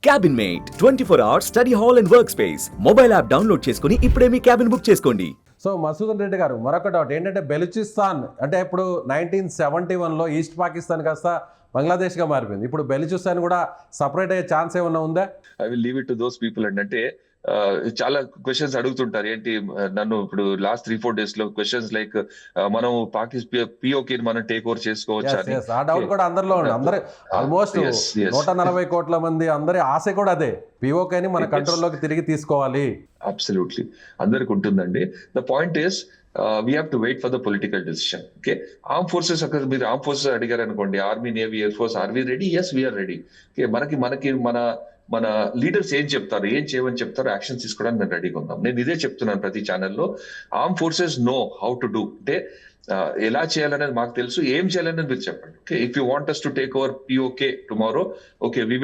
Cabin mate 24 hours study hall and work space mobile app download చేసుకుని ఇప్పుడే మీ cabin book చేసుకోండి. So Madhusudan Reddy garu మరొక డౌట్ ఏంటంటే బెలూచిస్తాన్ అంటే ఇప్పుడు 1971లో ఈస్ట్ పాకిస్తాన్ కాస్త బంగ్లాదేశ్గా మారిపోయింది. ఇప్పుడు బెలూచిస్తాన్ కూడా సపరేట్ అయ్యే ఛాన్స్ ఏమన్నా ఉందా? I will leave it to those people అంటే చాలా క్వశ్చన్స్ అడుగుతుంటారు. ఏంటి నన్ను ఇప్పుడు లాస్ట్ 3-4 days లో క్వశ్చన్స్ లైక్ మనం పిఓకే మనం టేక్ ఓవర్ చేసుకోవచ్చా అని. ఆ డౌట్ కూడా అందరిలో ఉంది. అందరూ ఆల్మోస్ట్ 140 కోట్ల మంది అందరి ఆశ కూడా అదే, పిఓకేని మన కంట్రోల్లోకి తిరిగి తీసుకోవాలి. అబ్సల్యూట్లీ అందరికి ఉంటుందండి. The point is we have to wait for the political decision. Okay, arm forces అక్కడ మీరు ఆర్మ్ ఫోర్సెస్ అడిగారు అనుకోండి, army, navy, air force, are we ready? Yes, we're ready. Okay, మనకి మన లీడర్స్ ఏం చెప్తారు, ఏం చేయమని చెప్తారు, యాక్షన్ తీసుకోవడానికి మేము రెడీగా ఉన్నాం. నేను ఇదే చెప్తున్నాను ప్రతి ఛానల్లో. Arm forces know how to do, అంటే ఎలా చేయాలనేది మాకు తెలుసు, ఏం చేయాలనేది మీరు చెప్పండి. Okay, if you want us to take over POK tomorrow, okay, we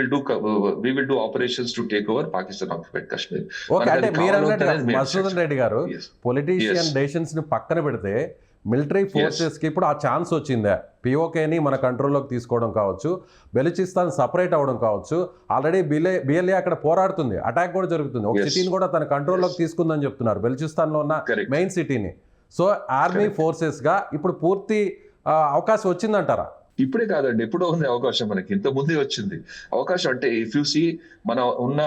will do operations to take over Pakistan occupied Kashmir. Okay, అంటే మీరు అన్నట్టు మసూదన్ రెడ్డి గారు పొలిటీషియన్ డెసిషన్స్ ని పక్కన పెడితే మిలిటరీ ఫోర్సెస్ కి ఇప్పుడు ఆ ఛాన్స్ వచ్చిందా? పిఓకేని మన కంట్రోల్లోకి తీసుకోవడం కావచ్చు, బెలూచిస్తాన్ సపరేట్ అవ్వడం కావచ్చు. ఆల్రెడీ బిఎల్ఏ అక్కడ పోరాడుతుంది, అటాక్ కూడా జరుగుతుంది, ఒక సిటీని కూడా తన కంట్రోల్లోకి తీసుకుందని చెప్తున్నారు, బెలూచిస్తాన్ లో ఉన్న మెయిన్ సిటీని. సో ఆర్మీ ఫోర్సెస్ గా ఇప్పుడు పూర్తి అవకాశం వచ్చిందంటారా? ఇప్పుడే కాదండి, ఎప్పుడో ఉంది అవకాశం. మనకి ఇంత ముందే వచ్చింది అవకాశం. అంటే ఇఫ్ యూ సీ మన ఉన్న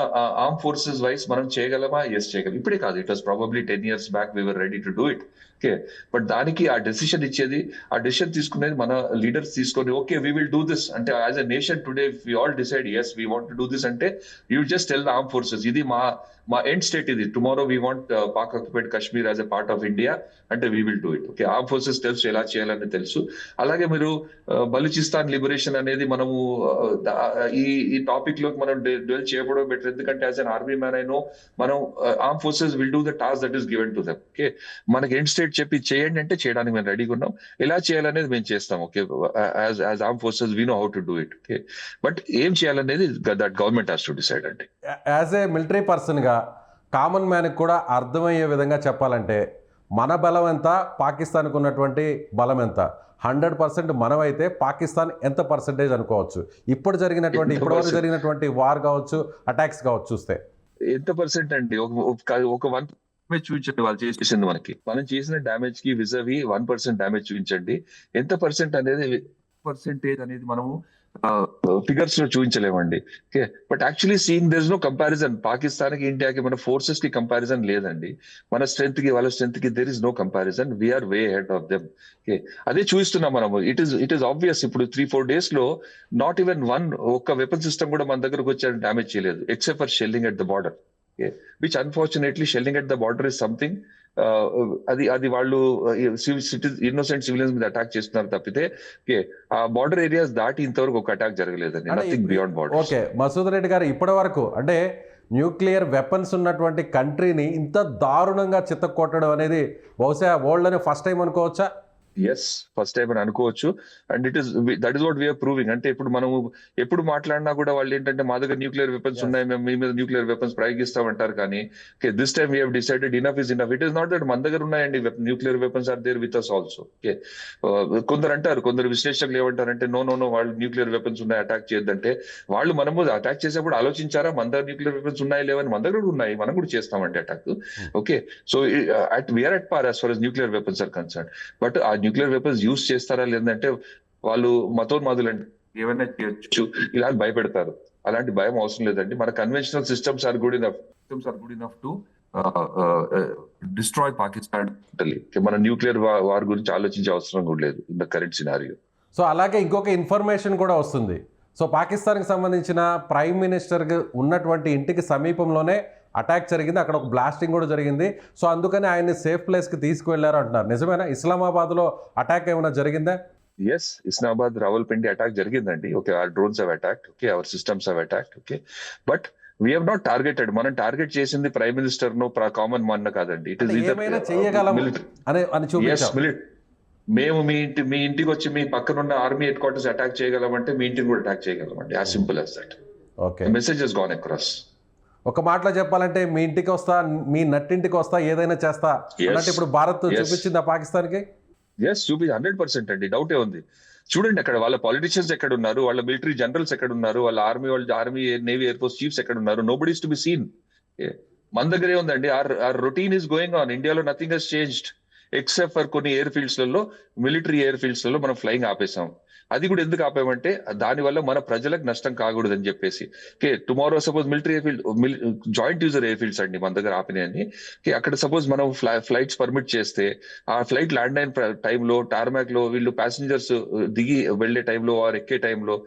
ఆర్మ్ ఫోర్సెస్ వైస్ మనం చేయగలమా? ఎస్, చేయగలం. ఇప్పుడే కాదు, it was probably 10 years back we were ready to do it. Okay, but దానికి ఆ డెసిషన్ ఇచ్చేది, ఆ డెసిషన్ తీసుకునేది మన లీడర్స్ తీసుకొని, okay we will do this అంటే as a nation today we all decide yes we want to do this అంటే you just tell the armed forces ఇది మా ఎండ్ స్టేట్, ఇది tomorrow we want Pak occupied Kashmir as a part of India అంటే we will do it. Okay, arm forces తెలుసు ఎలా చేయాలని తెలుసు. అలాగే మీరు బలూచిస్తాన్ లిబరేషన్ అనేది మనము ఈ టాపిక్ లోకి మనం డెల్ చేయడం బెటర్, ఎందుకంటే as an army man I know మనం armed forces will do the task that is given to them. Okay, మనకి ఎండ్ స్టేట్ చెప్పి చేయండి అంటే చేయడానికి మేము రెడీగా ఉన్నాం. ఎలా చేయాలనేది మేము చేస్తాం. Okay, as arm forces we know how to do it. Okay, but ఏం చేయాలనేది that government has to decide అండి. యాజ్ ఏ మిలిటరీ పర్సన్ గా కామన్ మ్యాన్ కూడా అర్థమయ్యే విధంగా చెప్పాలంటే మన బలం ఎంత, పాకిస్తాన్కు ఉన్నటువంటి బలం ఎంత? 100% మనమైతే పాకిస్తాన్ ఎంత పర్సెంటేజ్ అనుకోవచ్చు? ఇప్పటివరకు జరిగినటువంటి వార్ కావచ్చు, అటాక్స్ కావచ్చు, చూస్తే ఎంత పర్సెంట్ అండి? ఒక 1 చూపించండి వాళ్ళు చేసింది మనకి. మనం చేసిన డ్యామేజ్ కి విజవి 1% డ్యామేజ్ చూపించండి. ఎంత పర్సెంట్ అనేది మనము ఫిగర్స్ లో చూపించలేమండి. Okay, but actually seeing there is no comparison. Pakistan కి, ఇండియాకి, మన ఫోర్సెస్ కి కంపారిజన్ లేదండి. మన స్ట్రెంత్ కి వాళ్ళ స్ట్రెంత్ కి there is no comparison. We're way ahead of them. Okay, అదే చూస్తున్నాం మనము. It is obvious. ఇప్పుడు 3-4 days లో నాట్ ఈవెన్ ఒక్క వెపన్ సిస్టమ్ కూడా మన దగ్గరకు వచ్చి డ్యామేజ్ చేయలేదు, except for shelling at the border. Which unfortunately shelling at the border is something, అది వాళ్ళు ఇన్నోసెంట్ సివిలియన్స్ మీద అటాక్ చేస్తున్నారు తప్పితే ఆ బార్డర్ ఏరియాస్ దాటి ఇంతవరకు ఒక అటాక్ జరగలేదండి. Nothing beyond border. Okay, Masoodan Reddy garu ఇప్పటి వరకు అంటే న్యూక్లియర్ వెపన్స్ ఉన్నటువంటి కంట్రీని ఇంత దారుణంగా చిత్తకొట్టడం అనేది బహుశా వరల్డ్ లోనే ఫస్ట్ టైం అనుకోవచ్చా? ఎస్, ఫస్ట్ టైం అని అనుకోవచ్చు. And that is what we're proving. అంటే ఇప్పుడు మనము ఎప్పుడు మాట్లాడినా కూడా వాళ్ళు ఏంటంటే మా దగ్గర న్యూక్లియర్ వెపన్స్ ఉన్నాయి, మేము మీ మీద న్యూక్లియర్ వెపన్స్ ప్రయోగిస్తామంటారు. కానీ this time we have decided enough is enough. It is not that మన దగ్గర ఉన్నాయండి nuclear weapons, are there with us also. Okay, కొందరు అంటారు, కొందరు విశ్లేషకులు ఏమంటారంటే నో వాళ్ళు న్యూక్లియర్ వెపన్స్ ఉన్నాయి, అటాక్ చేయొద్దంటే. వాళ్ళు మనము అటాక్ చేసేప్పుడు ఆలోచించారా మన దగ్గర న్యూక్లియర్ వెపన్స్ ఉన్నాయి లేవని? మన దగ్గర కూడా ఉన్నాయి, మనం కూడా చేస్తామండి attack. Okay, so we're at par as far as nuclear weapons are concern. But ఆ న్యూక్లియర్ వెపన్స్ యూజ్ చేస్తారా లేదంటే వాళ్ళు మతోన్మాదులు ఏమైనా చేయొచ్చు ఇలా భయపెడతారు. అలాంటి భయం అవసరం లేదండి. మన conventional systems are good enough to destroy Pakistan. మన న్యూక్లియర్ వార్ గురించి ఆలోచించే అవసరం కూడా లేదు in the current scenario. So అలాగే ఇంకొక ఇన్ఫర్మేషన్ కూడా వస్తుంది. సో పాకిస్తాన్కి సంబంధించిన ప్రైమ్ మినిస్టర్ ఉన్నటువంటి ఇంటికి సమీపంలోనే అటాక్ జరిగింది, అక్కడ ఒక బ్లాస్టింగ్ కూడా జరిగింది. సో అందుకని ఆయన్ని సేఫ్ ప్లేస్కి తీసుకువెళ్లారు అంటున్నారు. నిజమేనా? ఇస్లామాబాద్లో అటాక్ ఏమైనా జరిగిందా? ఎస్, ఇస్లామాబాద్ రావల్పిండి అటాక్ జరిగిందండి. Okay, our drones have attacked. Okay, our systems have attacked. Okay, but we have not targeted. మనం టార్గెట్ చేసింది ప్రైమ్ మినిస్టర్ ను, కామన్ మ్యాన్ కాదండి. ఇట్ ఈస్ మేము మీ ఇంటికి వచ్చి మీ పక్కనున్న ఆర్మీ హెడ్ క్వార్టర్స్ అటాక్ చేయగలమంటే మీ ఇంటిని కూడా అటాక్ చేయగలమండి. As simple as that. Okay, message has gone across. ఒక మాటలో చెప్పాలంటే మీ ఇంటికి వస్తా, మీ నట్టింటికి వస్తా, ఏదైనా చేస్తా అంటే ఇప్పుడు భారత్ చూపించిందా పాకిస్తాన్కి? ఎస్, 100% అండి, డౌటే ఉంది. చూడండి అక్కడ వాళ్ళ పాలిటిషియన్స్ ఎక్కడ ఉన్నారు, వాళ్ళ మిలిటరీ జనరల్స్ ఎక్కడ ఉన్నారు, వాళ్ళ army navy air force chiefs ఎక్కడ ఉన్నారు. Nobody is to be seen. మన దగ్గరే ఉందండి. Our routine is going on. ఇండియాలో nothing has changed except for కొన్ని ఎయిర్ ఫీల్డ్స్ లలో, మిలిటరీ ఎయిర్ ఫీల్డ్స్ లలో మనం ఫ్లయింగ్ ఆపేసాం. అది కూడా ఎందుకు ఆపామంటే దాని వల్ల మన ప్రజలకు నష్టం కాకూడదు అని చెప్పేసి. Okay, tomorrow suppose military air field, joint user air fields అండి మన దగ్గర ఆపినాయని. అక్కడ సపోజ్ మనం ఫ్లైట్స్ పర్మిట్ చేస్తే ఆ ఫ్లైట్ ల్యాండ్ అయిన టైంలో టార్మాక్ లో వీళ్ళు ప్యాసింజర్స్ దిగి వెళ్లే టైంలో ఆర్ ఎక్కే టైంలో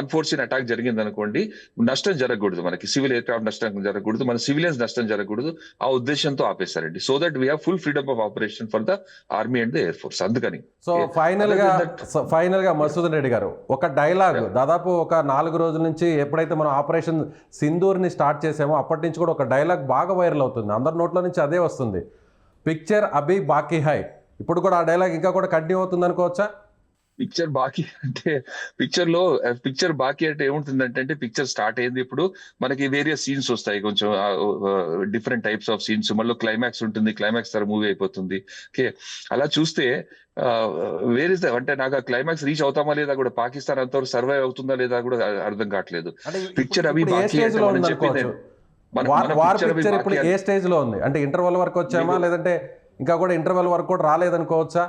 అన్ఫోర్సిన్ అటాక్ జరిగింది అనుకోండి, నష్టం జరగకూడదు, మనకి సివిల్ ఎయిర్ క్రాఫ్ట్ నష్టం జరగకూడదు, మన సివిలియన్స్ నష్టం జరగకూడదు. ఆ ఉద్దేశంతో ఆపేశారండి. So that we have full freedom of operation for the army and the air force. అందుకని సో ఫైనల్ గా మసూదన్ రెడ్డి గారు ఒక డైలాగ్ దాదాపు ఒక 4 రోజుల నుంచి ఎప్పుడైతే మనం ఆపరేషన్ సింధూర్ని స్టార్ట్ చేసామో అప్పటి నుంచి కూడా ఒక డైలాగ్ బాగా వైరల్ అవుతుంది. అందరి నోట్ల నుంచి అదే వస్తుంది, పిక్చర్ అభి బాకీ హై. ఇప్పుడు కూడా ఆ డైలాగ్ ఇంకా కూడా కంటిన్యూ అవుతుంది అనుకోవచ్చా? పిక్చర్ బాకీ అంటే ఏముంటుందంటే పిక్చర్ స్టార్ట్ అయింది. ఇప్పుడు మనకి వేరియస్ సీన్స్ వస్తాయి, కొంచెం డిఫరెంట్ టైప్స్ ఆఫ్ సీన్స్, మళ్ళీ క్లైమాక్స్ ఉంటుంది, క్లైమాక్స్ తర్వాత మూవీ అయిపోతుంది. ఓకే, అలా చూస్తే వేరే అంటే నాకు ఆ క్లైమాక్స్ రీచ్ అవుతామా లేదా కూడా, పాకిస్తాన్ అంతవరకు సర్వైవ్ అవుతుందా లేదా కూడా అర్థం కావట్లేదు. పిక్చర్ అవి బాకీ ఇప్పుడు ఏ స్టేజ్ లో ఉంది అంటే ఇంటర్వెల్ వరకు వచ్చామా, లేదంటే ఇంకా కూడా ఇంటర్వెల్ వరకు కూడా రాలేదనుకోవచ్చా?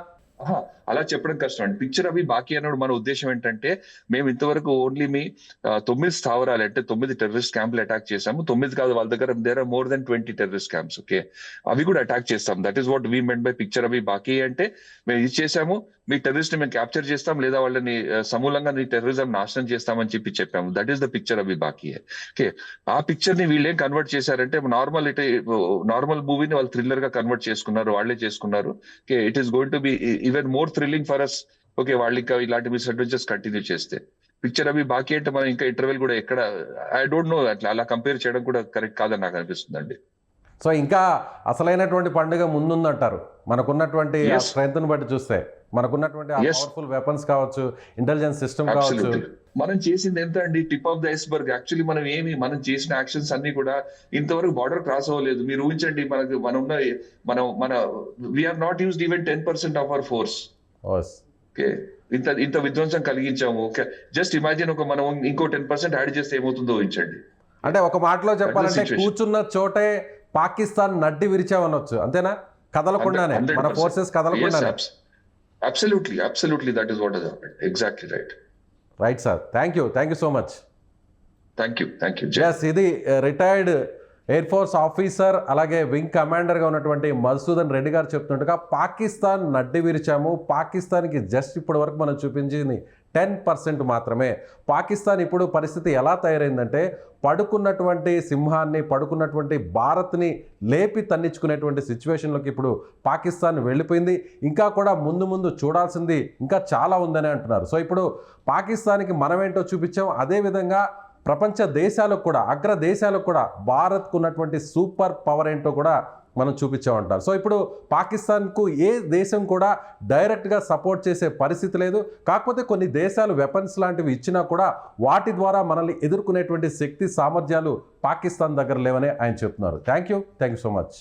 అలా చెప్పడం కష్టం అండి. పిక్చర్ అవి బాకీ అన్నప్పుడు మన ఉద్దేశం ఏంటంటే, మేము ఇంతవరకు ఓన్లీ మీ 9 స్థావరాలు అంటే 9 టెర్రరిస్ట్ క్యాంపులు అటాక్ చేసాము. 9 కాదు, వాళ్ళ దగ్గర there are more than 20 terrorist camps. Okay, అవి కూడా అటాక్ చేస్తాం. That is what we meant by picture అవి బాకీ. అంటే మేము ఇది చేసాము, మీ టెర్రరిస్ట్ ని మేము క్యాప్చర్ చేస్తాం, లేదా వాళ్ళని సమూలంగా నీ టెర్రరిజం నాశనం చేస్తామని చెప్పాము. దట్ ఈస్ ద పిక్చర్ అవి బాకీ. ఓకే, ఆ పిక్చర్ ని వీళ్ళేం కన్వర్ట్ చేశారంటే నార్మల్ మూవీని వాళ్ళు థ్రిల్లర్ గా కన్వర్ట్ చేసుకున్నారు, వాళ్ళే చేసుకున్నారు. Okay, it is going to be even more thrilling for us. Okay, వాళ్ళు ఇంకా ఇలాంటి మిస్ అడ్వెంచర్స్ కంటిన్యూ చేస్తే. పిక్చర్ అవి బాకీ అంటే మనం ఇంకా ఇంటర్వెల్ కూడా ఎక్కడ, ఐ డోంట్ నో, అలా కంపేర్ చేయడం కూడా కరెక్ట్ కాదని నాకు అనిపిస్తుంది అండి. సో ఇంకా అసలైనటువంటి పండుగ ముందుందంటారు, మనకున్నటువంటి స్ట్రెంత్ ని బట్టి చూస్తే, మనకున్నటువంటి పవర్ఫుల్ వెపన్స్ కావచ్చు, ఇంటెలిజెన్స్ సిస్టమ్ కావచ్చు. మనం చేసింది ఎంత అండి, tip of the iceberg. Actually మనం చేసిన యాక్షన్స్ అన్ని కూడా ఇంతవరకు బార్డర్ క్రాస్ అవ్వలేదు. మీరు ఊహించండి, మన we're not used even 10% of our force. Okay, ఇంత విధ్వంసం కలిగించాము. ఓకే, జస్ట్ ఇమాజిన్ మనం ఇంకో 10% యాడ్ చేస్తే ఏమవుతుందో ఊహించండి. అంటే ఒక మాటలో చెప్పాలంటే కూర్చున్న చోటే పాకిస్తాన్ నడ్డి విరిచామనొచ్చు, అంతేనా? కదలకుండానే, మన forces కదలకుండానే. Absolutely, that is what has happened. Exactly right. Right, sir. Thank you so much. Thank you. Yes, ఇది రిటైర్డ్ ఎయిర్ ఫోర్స్ ఆఫీసర్ అలాగే వింగ్ కమాండర్గా ఉన్నటువంటి మధుసూదన్ రెడ్డి గారు చెప్తుండగా, పాకిస్తాన్ నడ్డి విరిచాము, పాకిస్తాన్కి జస్ట్ ఇప్పటి వరకు మనం చూపించింది 10% మాత్రమే. పాకిస్తాన్ ఇప్పుడు పరిస్థితి ఎలా తయారైందంటే, పడుకున్నటువంటి సింహాన్ని, పడుకున్నటువంటి భారత్ని లేపి తన్నించుకునేటువంటి సిచ్యువేషన్లోకి ఇప్పుడు పాకిస్తాన్ వెళ్ళిపోయింది. ఇంకా కూడా ముందు చూడాల్సింది ఇంకా చాలా ఉందని అంటున్నారు. సో ఇప్పుడు పాకిస్తాన్కి మనమేంటో చూపించాం, అదేవిధంగా ప్రపంచ దేశాలకు కూడా, అగ్ర దేశాలకు కూడా భారత్కు ఉన్నటువంటి సూపర్ పవర్ ఏంటో కూడా మనం చూపించామంటారు. సో ఇప్పుడు పాకిస్తాన్కు ఏ దేశం కూడా డైరెక్ట్గా సపోర్ట్ చేసే పరిస్థితి లేదు. కాకపోతే కొన్ని దేశాలు వెపన్స్ లాంటివి ఇచ్చినా కూడా వాటి ద్వారా మనల్ని ఎదుర్కొనేటువంటి శక్తి సామర్థ్యాలు పాకిస్తాన్ దగ్గర లేవని ఆయన చెప్తున్నారు. Thank you so much.